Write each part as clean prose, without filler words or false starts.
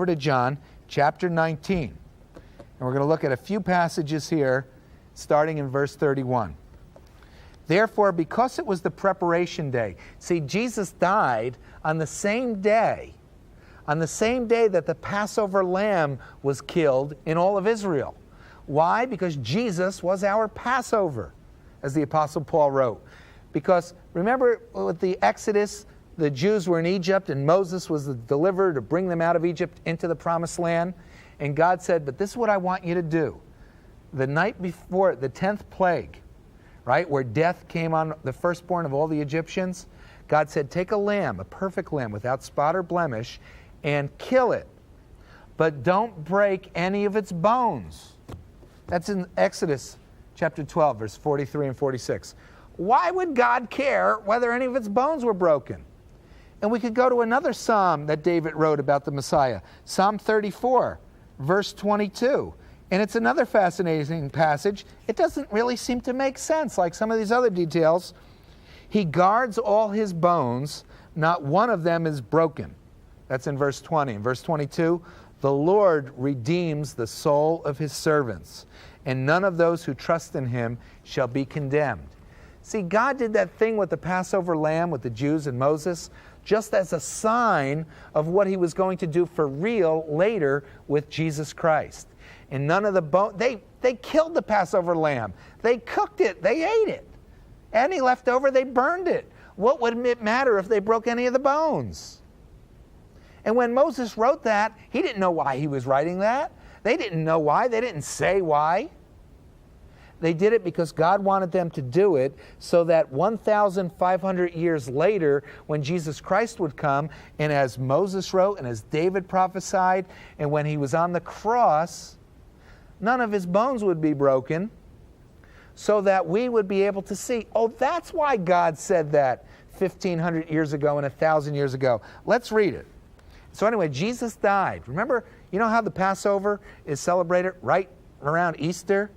over to John chapter 19. And we're going to look at a few passages here, starting in verse 31. Therefore, because it was the preparation day, see, Jesus died on the same day that the Passover lamb was killed in all of Israel. Why? Because Jesus was our Passover, as the Apostle Paul wrote. Because remember with the Exodus, the Jews were in Egypt and Moses was the deliverer to bring them out of Egypt into the promised land. And God said, but this is what I want you to do. The night before the 10th plague, right, where death came on the firstborn of all the Egyptians, God said, take a lamb, a perfect lamb without spot or blemish, and kill it. But don't break any of its bones. That's in Exodus chapter 12, verse 43 and 46. Why would God care whether any of its bones were broken? And we could go to another psalm that David wrote about the Messiah, Psalm 34, verse 22. And it's another fascinating passage. It doesn't really seem to make sense like some of these other details. He guards all his bones, not one of them is broken. That's in verse 20. In verse 22, the Lord redeems the soul of his servants, and none of those who trust in him shall be condemned. See, God did that thing with the Passover lamb with the Jews and Moses just as a sign of what he was going to do for real later with Jesus Christ. And none of the bone, they killed the Passover lamb. They cooked it. They ate it. Any left over, they burned it. What would it matter if they broke any of the bones? And when Moses wrote that, he didn't know why he was writing that. They didn't know why. They didn't say why. They did it because God wanted them to do it so that 1,500 years later, when Jesus Christ would come, and as Moses wrote and as David prophesied, and when he was on the cross, none of his bones would be broken, so that we would be able to see, oh, that's why God said that 1,500 years ago and 1,000 years ago. Let's read it. So anyway, Jesus died. Remember, you know how the Passover is celebrated right around Easter?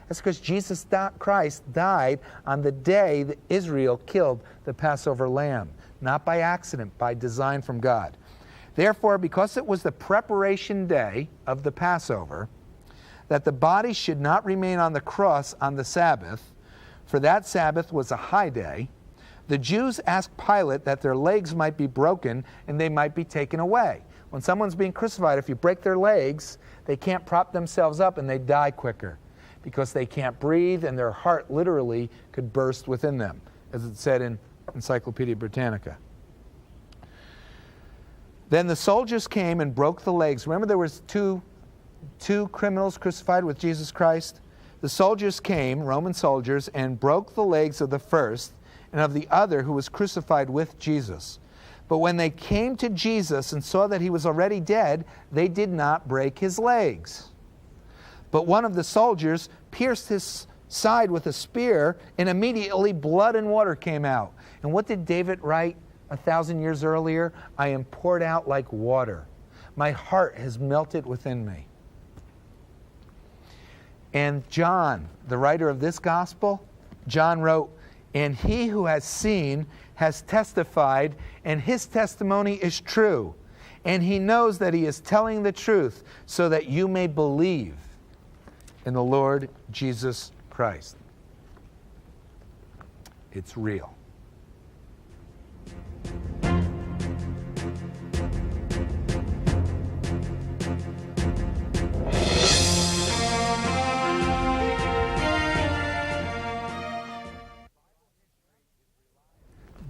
That's because Jesus Christ died on the day that Israel killed the Passover lamb. Not by accident, by design from God. Therefore, because it was the preparation day of the Passover, that the body should not remain on the cross on the Sabbath, for that Sabbath was a high day, the Jews asked Pilate that their legs might be broken and they might be taken away. When someone's being crucified, if you break their legs, they can't prop themselves up and they die quicker because they can't breathe and their heart literally could burst within them, as it said in Encyclopedia Britannica. Then the soldiers came and broke the legs. Remember there was two criminals crucified with Jesus Christ? The soldiers came, Roman soldiers, and broke the legs of the first and of the other who was crucified with Jesus. But when they came to Jesus and saw that he was already dead, they did not break his legs. But one of the soldiers pierced his side with a spear, and immediately blood and water came out. And what did David write 1,000 years earlier? I am poured out like water. My heart has melted within me. And John, the writer of this gospel, John wrote, and he who has seen has testified, and his testimony is true. And he knows that he is telling the truth, so that you may believe in the Lord Jesus Christ. It's real.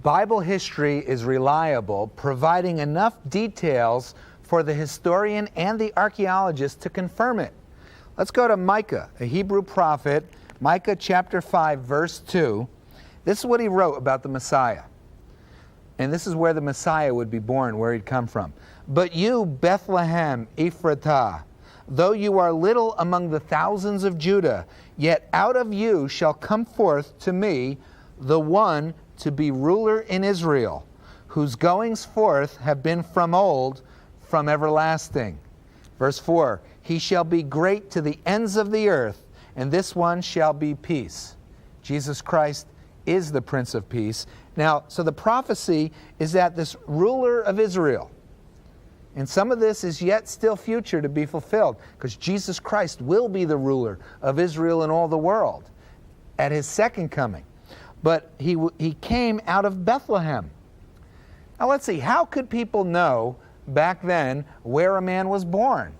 Bible history is reliable, providing enough details for the historian and the archaeologist to confirm it. Let's go to Micah, a Hebrew prophet, Micah chapter 5, verse 2. This is what he wrote about the Messiah. And this is where the Messiah would be born, where he'd come from. But you, Bethlehem Ephratah, though you are little among the thousands of Judah, yet out of you shall come forth to me the one to be ruler in Israel, whose goings forth have been from old, from everlasting. Verse 4, he shall be great to the ends of the earth, and this one shall be peace. Jesus Christ is the Prince of Peace. Now, so the prophecy is that this ruler of Israel, And some of this is yet still future to be fulfilled, because Jesus Christ will be the ruler of Israel and all the world at his second coming. But he came out of Bethlehem. Now let's see, how could people know back then where a man was born?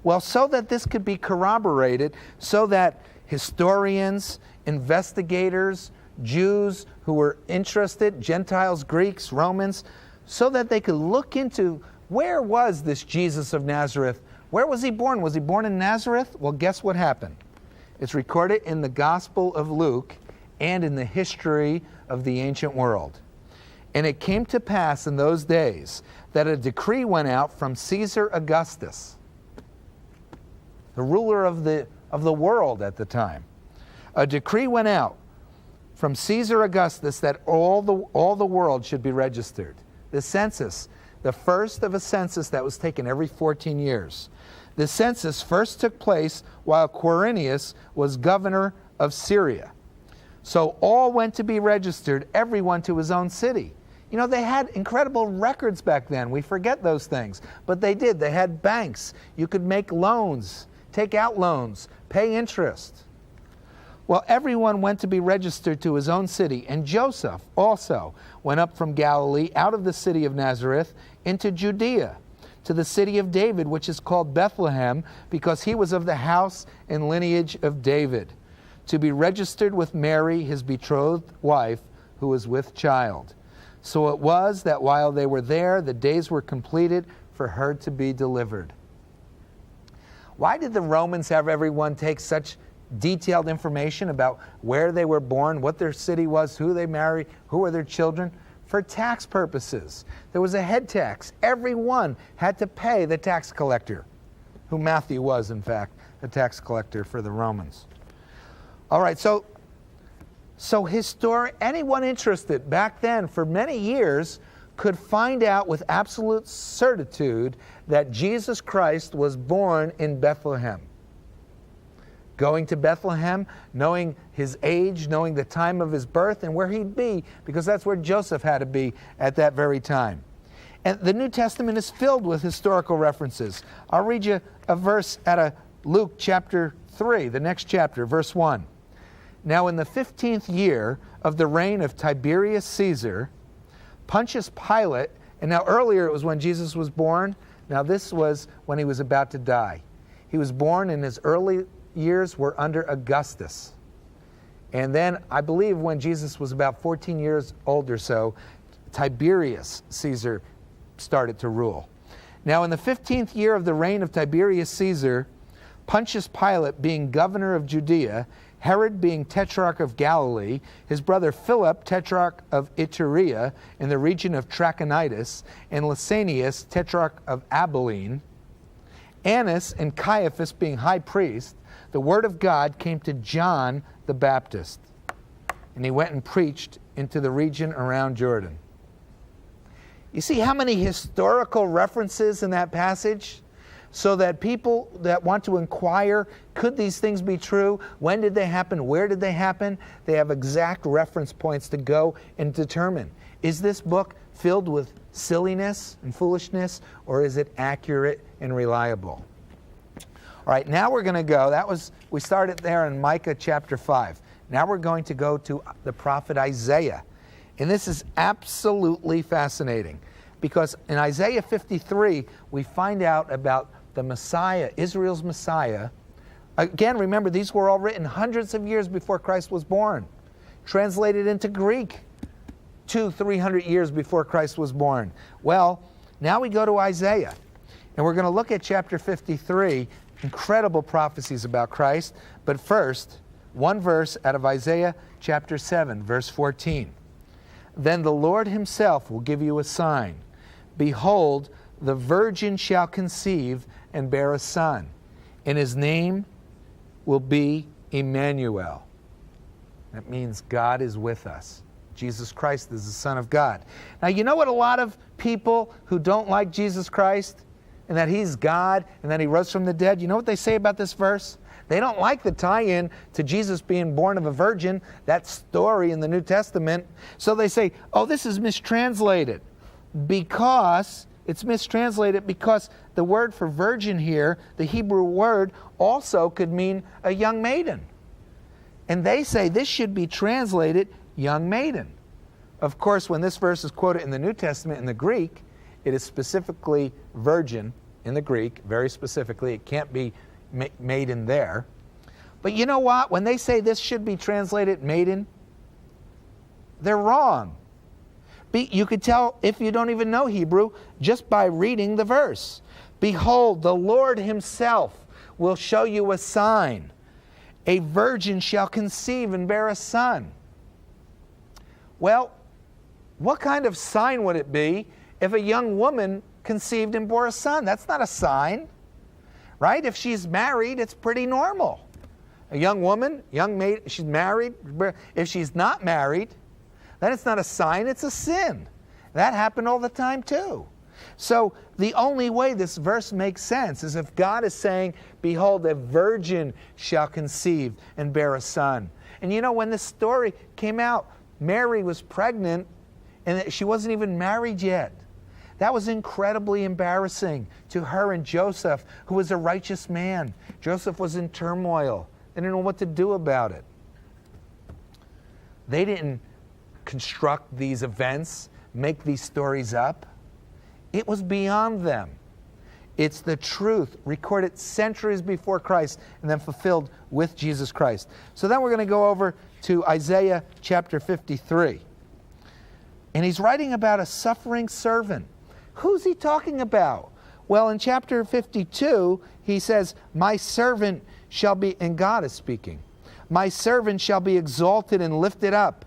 Well, so that this could be corroborated, so that historians, investigators, Jews who were interested, Gentiles, Greeks, Romans, so that they could look into where was this Jesus of Nazareth? Where was he born? Was he born in Nazareth? Well, guess what happened? It's recorded in the Gospel of Luke and in the history of the ancient world. And it came to pass in those days that a decree went out from Caesar Augustus, the ruler of the world at the time. A decree went out from Caesar Augustus that all the world should be registered. The census, the first of a census that was taken every 14 years. The census first took place while Quirinius was governor of Syria. So all went to be registered, everyone to his own city. You know, they had incredible records back then. We forget those things. But they did. They had banks. You could make loans, take out loans, pay interest. Well, everyone went to be registered to his own city. And Joseph also went up from Galilee out of the city of Nazareth into Judea, to the city of David, which is called Bethlehem, because he was of the house and lineage of David, to be registered with Mary, his betrothed wife, who was with child. So it was that while they were there, the days were completed for her to be delivered. Why did the Romans have everyone take such detailed information about where they were born, what their city was, who they married, who were their children? For tax purposes. There was a head tax. Everyone had to pay the tax collector, who Matthew was, in fact, the tax collector for the Romans. All right, so anyone interested back then for many years could find out with absolute certitude that Jesus Christ was born in Bethlehem. Going to Bethlehem, knowing his age, knowing the time of his birth and where he'd be, because that's where Joseph had to be at that very time. And the New Testament is filled with historical references. I'll read you a verse out of Luke chapter 3, the next chapter, verse 1. Now in the 15th year of the reign of Tiberius Caesar, Pontius Pilate, and now earlier it was when Jesus was born, now this was when he was about to die. He was born in his early years were under Augustus. And then I believe when Jesus was about 14 years old or so, Tiberius Caesar started to rule. Now in the 15th year of the reign of Tiberius Caesar, Pontius Pilate being governor of Judea, Herod being tetrarch of Galilee, his brother Philip tetrarch of Iturea in the region of Trachonitis, and Lysanias tetrarch of Abilene, Annas and Caiaphas being high priests, the word of God came to John the Baptist, and he went and preached into the region around Jordan. You see how many historical references in that passage? So that people that want to inquire, could these things be true? When did they happen? Where did they happen? They have exact reference points to go and determine. Is this book filled with silliness and foolishness, or is it accurate and reliable? All right, now we're going to go. We started there in Micah chapter 5. Now we're going to go to the prophet Isaiah. And this is absolutely fascinating, because in Isaiah 53, we find out about the Messiah, Israel's Messiah. Again, remember, these were all written hundreds of years before Christ was born, translated into Greek 200-300 years before Christ was born. Well, now we go to Isaiah, and we're going to look at chapter 53, incredible prophecies about Christ. But first, one verse out of Isaiah chapter 7, verse 14. Then the Lord himself will give you a sign. Behold, the virgin shall conceive and bear a son, and his name will be Emmanuel. That means God is with us. Jesus Christ is the Son of God. Now, you know what a lot of people who don't like Jesus Christ, and that he's God, and that he rose from the dead, you know what they say about this verse? They don't like the tie-in to Jesus being born of a virgin, that story in the New Testament. So they say, oh, this is mistranslated, because It's mistranslated because the word for virgin here, the Hebrew word, also could mean a young maiden. And they say this should be translated young maiden. Of course, when this verse is quoted in the New Testament in the Greek, it is specifically virgin in the Greek, very specifically. It can't be maiden there. But you know what? When they say this should be translated maiden, they're wrong. You could tell if you don't even know Hebrew just by reading the verse. Behold, the Lord himself will show you a sign. A virgin shall conceive and bear a son. Well, what kind of sign would it be if a young woman conceived and bore a son? That's not a sign, right? If she's married, it's pretty normal. A young woman, young maid, she's married. If she's not married, then it's not a sign, it's a sin. That happened all the time too. So the only way this verse makes sense is if God is saying, behold, a virgin shall conceive and bear a son. And you know, when this story came out, Mary was pregnant and she wasn't even married yet. That was incredibly embarrassing to her and Joseph, who was a righteous man. Joseph was in turmoil. They didn't know what to do about it. They didn't construct these events, make these stories up. It was beyond them. It's the truth recorded centuries before Christ and then fulfilled with Jesus Christ. So then we're going to go over to Isaiah chapter 53. And he's writing about a suffering servant. Who's he talking about? Well, in chapter 52, he says, my servant shall be, and God is speaking, my servant shall be exalted and lifted up.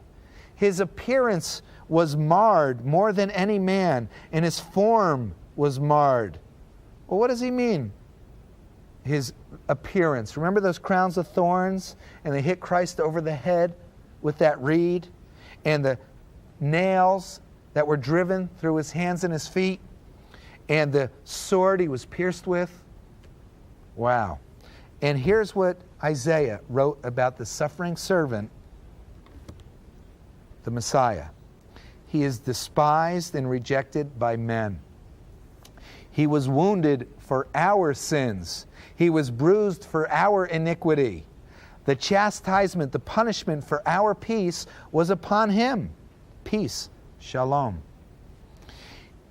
His appearance was marred more than any man, and his form was marred. Well, what does he mean? His appearance. Remember those crowns of thorns? And they hit Christ over the head with that reed? And the nails that were driven through his hands and his feet? And the sword he was pierced with? Wow. And here's what Isaiah wrote about the suffering servant, the Messiah. He is despised and rejected by men. He was wounded for our sins. He was bruised for our iniquity. The chastisement, the punishment for our peace was upon him. Peace, shalom.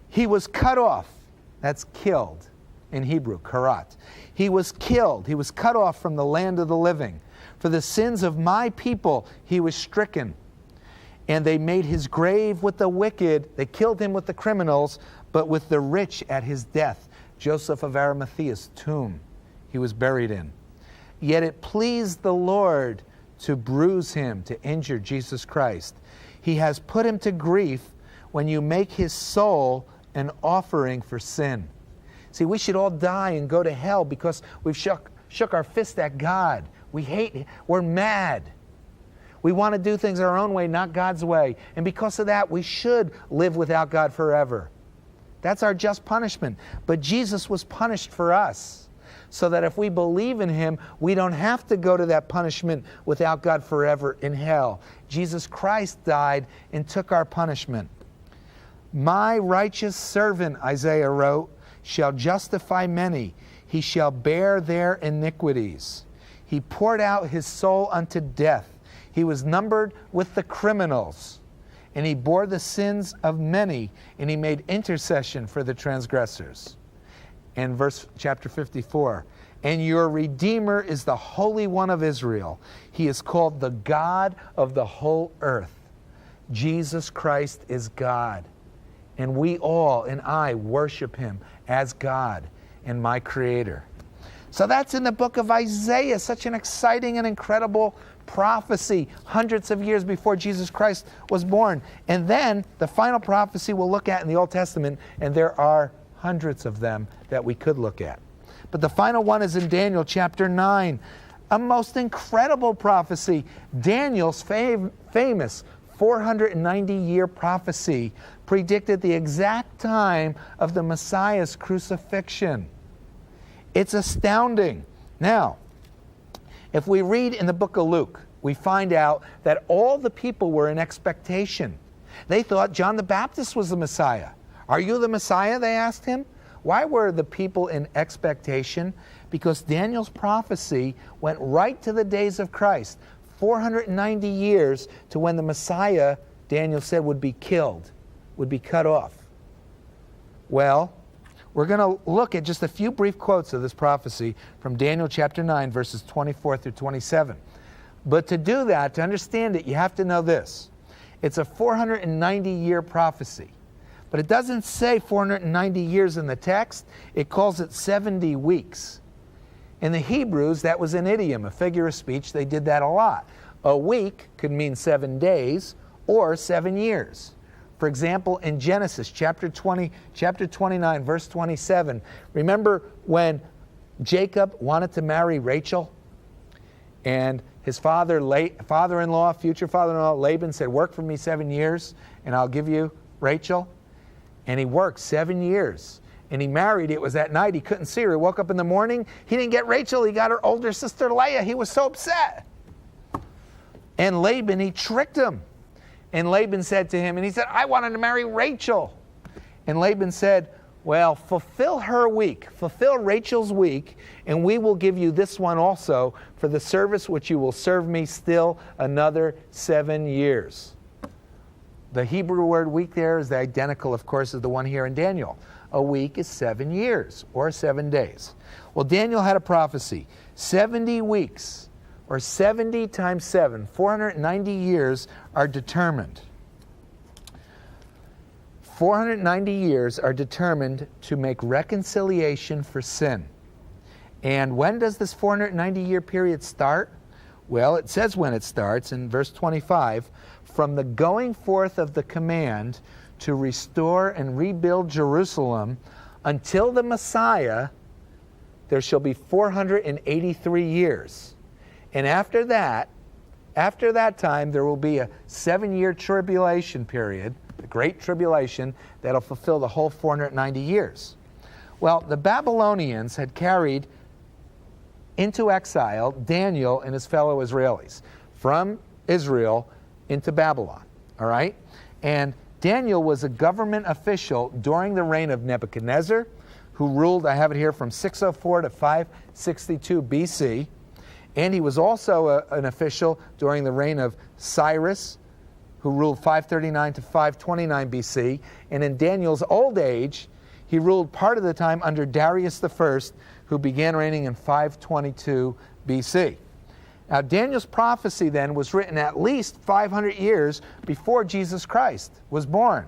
He was cut off. That's killed in Hebrew, karat. He was killed. He was cut off from the land of the living. For the sins of my people he was stricken. And they made his grave with the wicked. They killed him with the criminals, but with the rich at his death. Joseph of Arimathea's tomb he was buried in. Yet it pleased the Lord to bruise him, to injure Jesus Christ. He has put him to grief when you make his soul an offering for sin. See, we should all die and go to hell because we've shook our fist at God. We're mad. We want to do things our own way, not God's way. And because of that, we should live without God forever. That's our just punishment. But Jesus was punished for us, so that if we believe in him, we don't have to go to that punishment without God forever in hell. Jesus Christ died and took our punishment. My righteous servant, Isaiah wrote, shall justify many. He shall bear their iniquities. He poured out his soul unto death. He was numbered with the criminals, and he bore the sins of many, and he made intercession for the transgressors. And chapter 54, and your Redeemer is the Holy One of Israel. He is called the God of the whole earth. Jesus Christ is God, and we all, and I, worship him as God and my Creator. So that's in the book of Isaiah, such an exciting and incredible prophecy, hundreds of years before Jesus Christ was born. And then the final prophecy we'll look at in the Old Testament, and there are hundreds of them that we could look at. But the final one is in Daniel chapter 9, a most incredible prophecy. Daniel's famous 490-year prophecy predicted the exact time of the Messiah's crucifixion. It's astounding. Now, if we read in the book of Luke, we find out that all the people were in expectation. They thought John the Baptist was the Messiah. Are you the Messiah? They asked him. Why were the people in expectation? Because Daniel's prophecy went right to the days of Christ, 490 years to when the Messiah, Daniel said, would be killed, would be cut off. Well, we're going to look at just a few brief quotes of this prophecy from Daniel chapter 9, verses 24 through 27. But to do that, to understand it, you have to know this. It's a 490-year prophecy. But it doesn't say 490 years in the text. It calls it 70 weeks. In the Hebrews, that was an idiom, a figure of speech. They did that a lot. A week could mean 7 days or 7 years. For example, in Genesis chapter 29, verse 27, remember when Jacob wanted to marry Rachel? And his father-in-law, future father-in-law, Laban said, work for me 7 years and I'll give you Rachel. And he worked 7 years. And he married. It was at night. He couldn't see her. He woke up in the morning. He didn't get Rachel. He got her older sister Leah. He was so upset. And Laban, he tricked him. And Laban said to him, and he said, I wanted to marry Rachel. And Laban said, well, fulfill her week. Fulfill Rachel's week, and we will give you this one also for the service which you will serve me still another 7 years. The Hebrew word week there is identical, of course, as the one here in Daniel. A week is 7 years, or 7 days. Well, Daniel had a prophecy. 70 weeks, or 70 times 7, 490 years are determined. 490 years are determined to make reconciliation for sin. And when does this 490-year period start? Well, it says when it starts in verse 25, from the going forth of the command to restore and rebuild Jerusalem until the Messiah, there shall be 483 years. And after that time, there will be a 7-year tribulation period, the Great Tribulation, that'll fulfill the whole 490 years. Well, the Babylonians had carried into exile Daniel and his fellow Israelis from Israel into Babylon, all right? And Daniel was a government official during the reign of Nebuchadnezzar, who ruled, I have it here, from 604 to 562 BC. And he was also an official during the reign of Cyrus, who ruled 539 to 529 BC. And in Daniel's old age, he ruled part of the time under Darius I, who began reigning in 522 BC. Now, Daniel's prophecy then was written at least 500 years before Jesus Christ was born.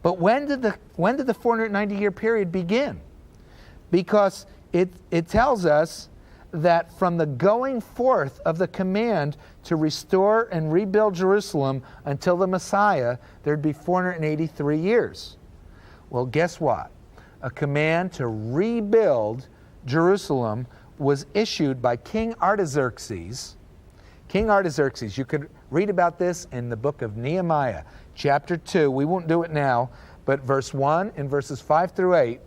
But when did the 490-year period begin? Because it tells us that from the going forth of the command to restore and rebuild Jerusalem until the Messiah, there'd be 483 years. Well, guess what? A command to rebuild Jerusalem was issued by King Artaxerxes. King Artaxerxes, you could read about this in the book of Nehemiah, chapter 2. We won't do it now, but verse 1 and verses 5 through 8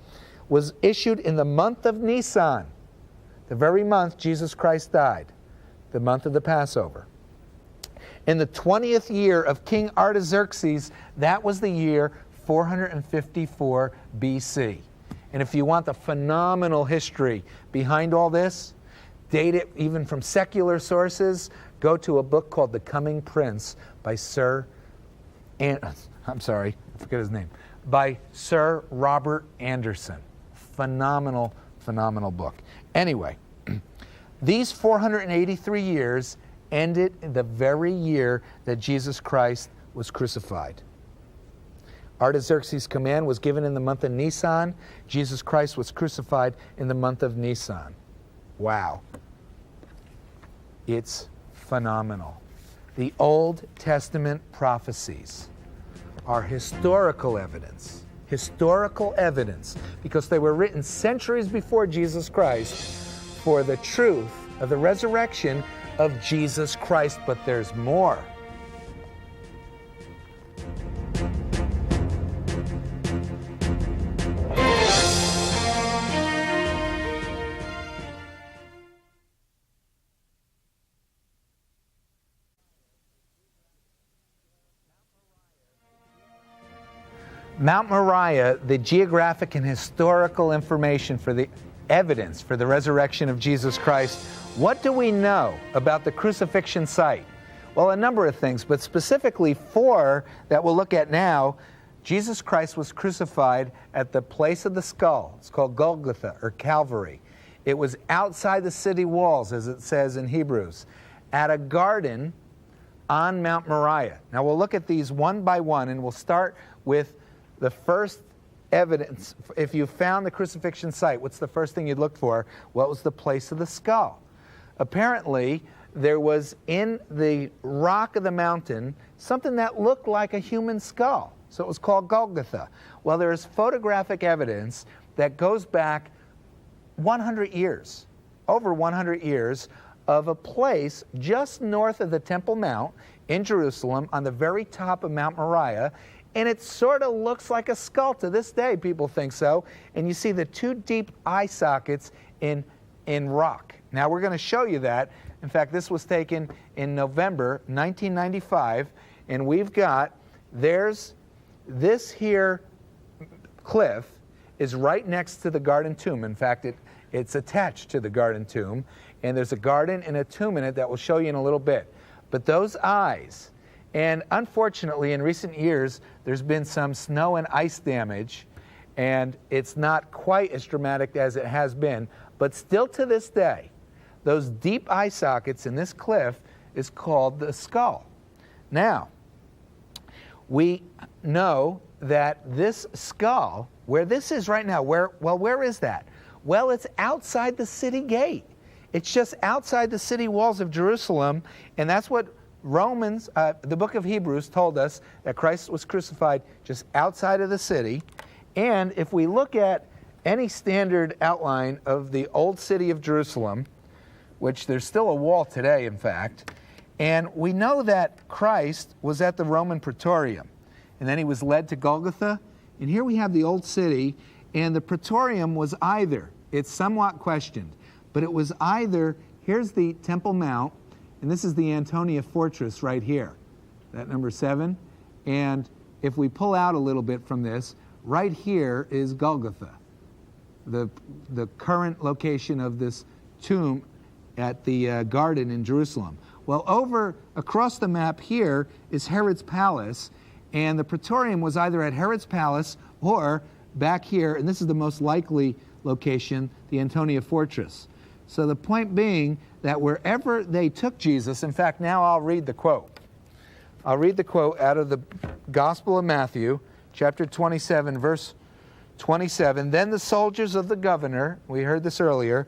was issued in the month of Nisan, the very month Jesus Christ died, the month of the Passover. In the 20th year of King Artaxerxes, that was the year 454 BC. And if you want the phenomenal history behind all this, date it even from secular sources, go to a book called The Coming Prince by Sir Robert Anderson. Phenomenal book. Anyway, these 483 years ended the very year that Jesus Christ was crucified. Artaxerxes' command was given in the month of Nisan. Jesus Christ was crucified in the month of Nisan. Wow. It's phenomenal. The Old Testament prophecies are historical evidence, because they were written centuries before Jesus Christ for the truth of the resurrection of Jesus Christ. But there's more. Mount Moriah, the geographic and historical information for the evidence for the resurrection of Jesus Christ. What do we know about the crucifixion site? Well, a number of things, but specifically 4 that we'll look at now. Jesus Christ was crucified at the place of the skull. It's called Golgotha or Calvary. It was outside the city walls, as it says in Hebrews, at a garden on Mount Moriah. Now we'll look at these one by one, and we'll start with the first evidence. If you found the crucifixion site, what's the first thing you'd look for? What was the place of the skull? Apparently, there was in the rock of the mountain something that looked like a human skull. So it was called Golgotha. Well, there is photographic evidence that goes back 100 years, over 100 years, of a place just north of the Temple Mount in Jerusalem on the very top of Mount Moriah. And it sort of looks like a skull to this day. People think so. And you see the 2 deep eye sockets in rock. Now we're going to show you that. In fact, this was taken in November 1995. And we've got, there's this here cliff is right next to the garden tomb. In fact, it's attached to the garden tomb. And there's a garden and a tomb in it that we'll show you in a little bit. But those eyes, and unfortunately in recent years, there's been some snow and ice damage, and it's not quite as dramatic as it has been. But still to this day, those deep eye sockets in this cliff is called the skull. Now, we know that this skull, where this is right now, where is that? Well, it's outside the city gate. It's just outside the city walls of Jerusalem, and that's what Romans, the book of Hebrews told us, that Christ was crucified just outside of the city. And if we look at any standard outline of the old city of Jerusalem, which there's still a wall today, in fact, and we know that Christ was at the Roman Praetorium, and then he was led to Golgotha, and here we have the old city, and the Praetorium was either, it's somewhat questioned, but it was either, here's the Temple Mount, and this is the Antonia Fortress right here, that number 7. And if we pull out a little bit from this, right here is Golgotha, the current location of this tomb at the garden in Jerusalem. Well, over across the map here is Herod's palace, and the Praetorium was either at Herod's palace or back here, and this is the most likely location, the Antonia Fortress. So the point being that wherever they took Jesus, in fact, now I'll read the quote. I'll read the quote out of the Gospel of Matthew, chapter 27, verse 27. Then the soldiers of the governor, we heard this earlier,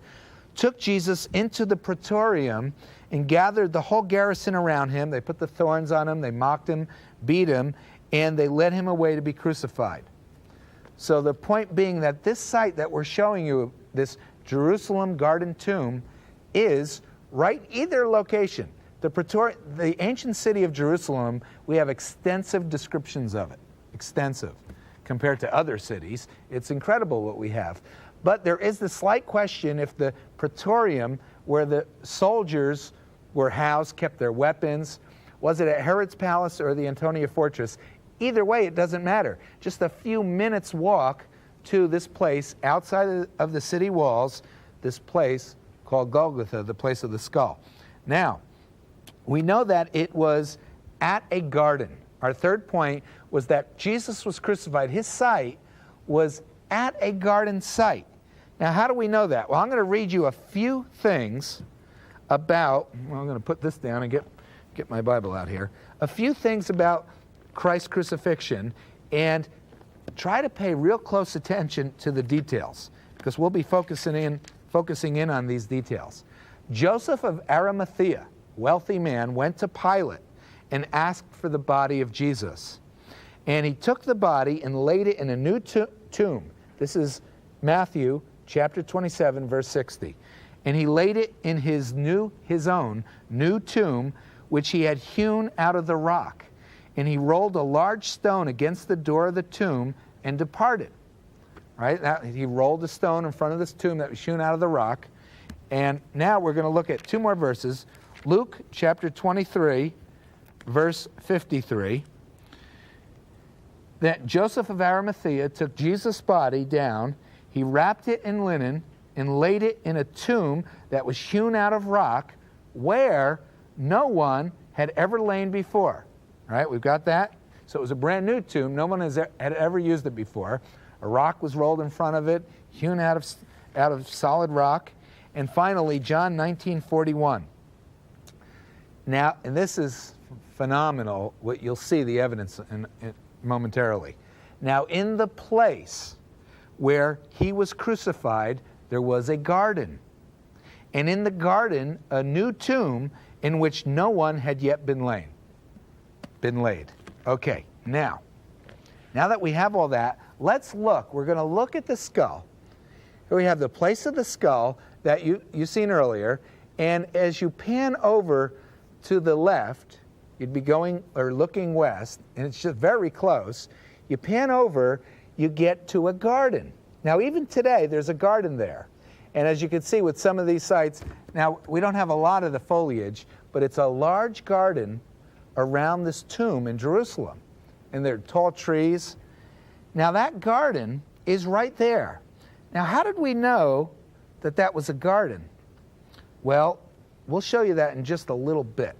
took Jesus into the Praetorium and gathered the whole garrison around him. They put the thorns on him, they mocked him, beat him, and they led him away to be crucified. So the point being that this site that we're showing you, this Jerusalem garden tomb, is right either location. The ancient city of Jerusalem, we have extensive descriptions of it. Extensive. Compared to other cities, it's incredible what we have. But there is the slight question if the Praetorium, where the soldiers were housed, kept their weapons, was it at Herod's palace or the Antonia Fortress? Either way, it doesn't matter. Just a few minutes walk to this place outside of the city walls, this place called Golgotha, the place of the skull. Now, we know that it was at a garden. Our third point was that Jesus was crucified. His site was at a garden site. Now, how do we know that? Well, I'm going to read you a few things about, well, I'm going to put this down and get my Bible out here. A few things about Christ's crucifixion, and try to pay real close attention to the details, because we'll be focusing in on these details. Joseph of Arimathea, wealthy man, went to Pilate and asked for the body of Jesus. And he took the body and laid it in a new tomb. This is Matthew chapter 27, verse 60. And he laid it in his own new tomb, which he had hewn out of the rock. And he rolled a large stone against the door of the tomb and departed. Right? He rolled a stone in front of this tomb that was hewn out of the rock. And now we're going to look at 2 more verses. Luke chapter 23, verse 53. that Joseph of Arimathea took Jesus' body down, he wrapped it in linen and laid it in a tomb that was hewn out of rock where no one had ever lain before. All right, we've got that. So it was a brand new tomb. No one had ever used it before. A rock was rolled in front of it, hewn out of solid rock. And finally, John 19:41. Now, and this is phenomenal, what you'll see the evidence in momentarily. Now, in the place where he was crucified, there was a garden. And in the garden, a new tomb in which no one had yet been laid. Okay, now that we have all that, let's look. We're going to look at the skull. Here we have the place of the skull that you seen earlier, and as you pan over to the left, you'd be going or looking west, and it's just very close. You pan over, you get to a garden. Now, even today, there's a garden there. And as you can see with some of these sites, now we don't have a lot of the foliage, but it's a large garden around this tomb in Jerusalem. And there are tall trees. Now, that garden is right there. Now, how did we know that that was a garden? Well, we'll show you that in just a little bit,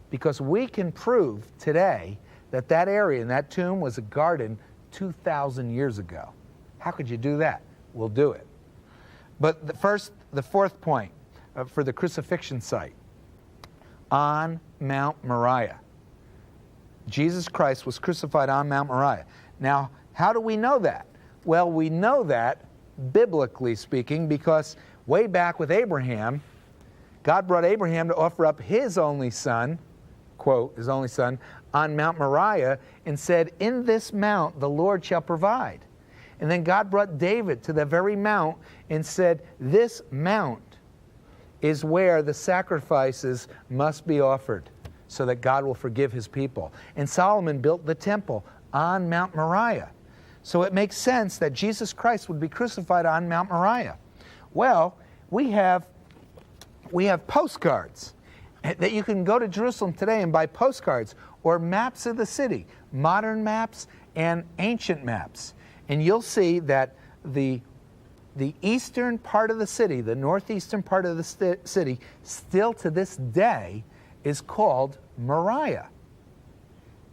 because we can prove today that that area in that tomb was a garden 2,000 years ago. How could you do that? We'll do it. But the fourth point for the crucifixion site, on Mount Moriah. Jesus Christ was crucified on Mount Moriah. Now, how do we know that? Well, we know that, biblically speaking, because way back with Abraham, God brought Abraham to offer up his only son, quote, his only son, on Mount Moriah, and said, "In this mount the Lord shall provide." And then God brought David to the very mount and said, "This mount is where the sacrifices must be offered so that God will forgive his people." And Solomon built the temple on Mount Moriah. So it makes sense that Jesus Christ would be crucified on Mount Moriah. Well, we have postcards that you can go to Jerusalem today and buy postcards or maps of the city, modern maps and ancient maps. And you'll see that the eastern part of the city, the northeastern part of the city, still to this day is called Moriah,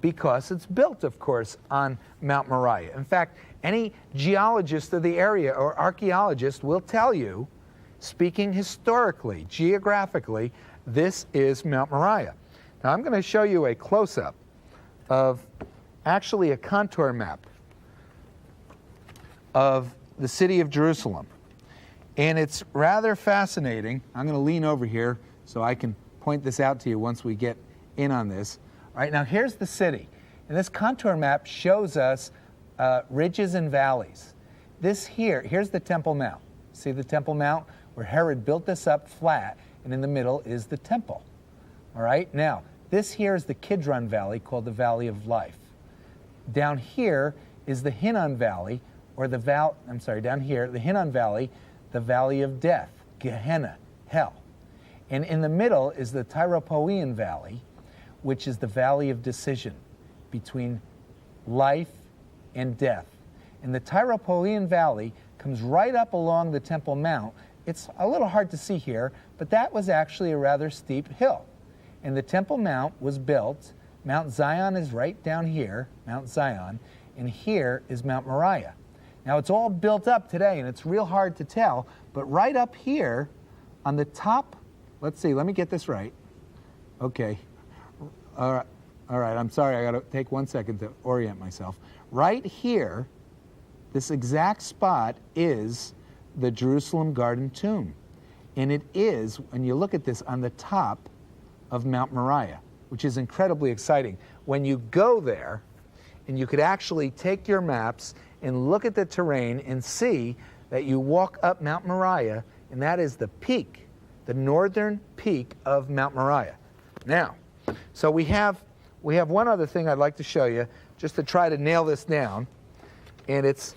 because it's built, of course, on Mount Moriah. In fact, any geologist of the area or archaeologist will tell you, speaking historically, geographically, this is Mount Moriah. Now, I'm going to show you a close-up of actually a contour map of the city of Jerusalem. And it's rather fascinating. I'm going to lean over here so I can point this out to you once we get in on this. All right, now here's the city. And this contour map shows us ridges and valleys. Here's the Temple Mount. See the Temple Mount? Where Herod built this up flat, and in the middle is the temple. All right, now, this here is the Kidron Valley, called the Valley of Life. Down here is the Hinnom Valley, down here, the Hinnom Valley, the Valley of Death, Gehenna, hell. And in the middle is the Tyropoean Valley, which is the Valley of Decision between life and death. And the Tyropoean Valley comes right up along the Temple Mount. It's a little hard to see here, but that was actually a rather steep hill. And the Temple Mount was built. Mount Zion is right down here, Mount Zion, and here is Mount Moriah. Now, it's all built up today, and it's real hard to tell, but right up here on the top, let's see, let me get this right. Okay. All right, I'm sorry, I got to take 1 second to orient myself. Right here, this exact spot is the Jerusalem Garden Tomb. And it is, when you look at this, on the top of Mount Moriah, which is incredibly exciting. When you go there, and you could actually take your maps and look at the terrain and see that you walk up Mount Moriah, and that is the peak, the northern peak of Mount Moriah. Now, so we have one other thing I'd like to show you, just to try to nail this down, and it's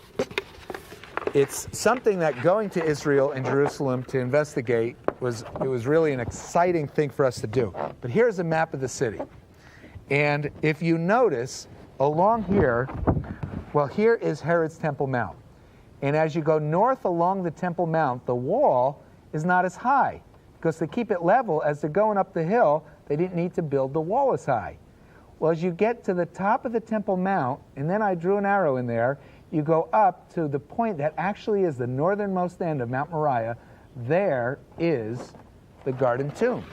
something that going to Israel and Jerusalem to investigate was really an exciting thing for us to do. But here's a map of the city. And if you notice, along here Well, here is Herod's Temple Mount. And as you go north along the Temple Mount, the wall is not as high, because to keep it level as they're going up the hill, they didn't need to build the wall as high. Well, as you get to the top of the Temple Mount, and then I drew an arrow in there, you go up to the point that actually is the northernmost end of Mount Moriah. There is the Garden Tomb.